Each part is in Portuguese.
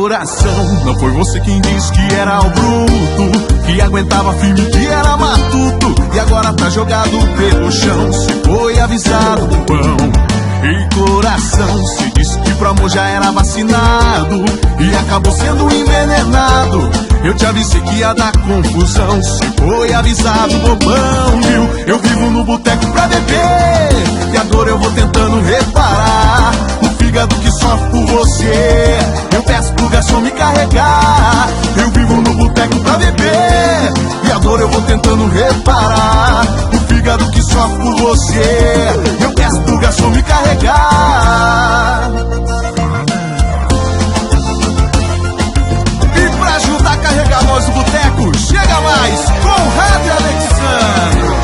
coração, não foi você quem disse que era o bruto, que aguentava firme, que era matuto, e agora tá jogado pelo chão. Cê foi avisado do pão. Ei coração, cê disse que pro amor já era vacinado e acabou sendo envenenado. Eu te avisei que ia dar confusão. Cê foi avisado, bobão, viu? Eu vivo no boteco pra beber e a dor eu vou tentando reparar. O fígado que sofre por você, eu peço pro garçom me carregar. Eu vivo no boteco pra beber e a dor eu vou tentando reparar. O fígado que sofre por você, eu peço pro garçom me carregar. E pra ajudar a carregar nós do boteco, chega mais Conrado e Alexandre.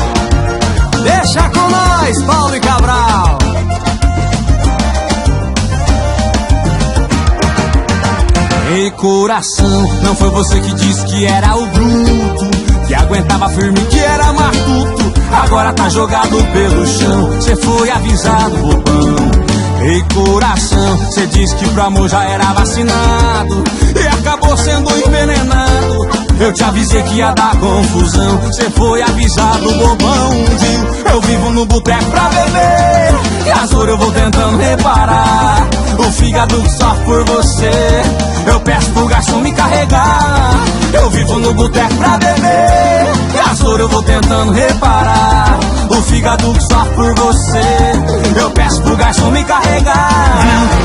Deixa com nós, Paulo e Cabral. Ei coração, não foi você que disse que era o bruto, que aguentava firme, que era matuto, agora tá jogado pelo chão. Cê foi avisado, bobão. Ei coração, cê disse que pro amor já era vacinado e acabou sendo envenenado. Eu te avisei que ia dar confusão. Cê foi avisado, bobão, viu? Eu vivo no boteco pra beber e as dores eu vou tentando reparar. O fígado que sofre por você, eu peço pro garçom me carregar. Eu vivo no boteco pra beber e as dores eu vou tentando reparar. O fígado que sofre por você, eu peço pro garçom me carregar.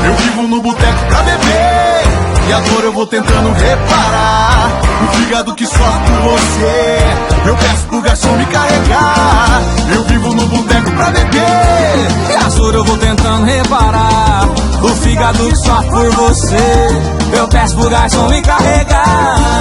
Eu vivo no boteco pra beber e a dor eu vou tentando reparar. O fígado que sofre por você, eu peço pro garçom me carregar. Eu vivo no boteco pra beber e as dores eu vou tentando reparar. O fígado que sofre por você, eu peço pro garçom me carregar.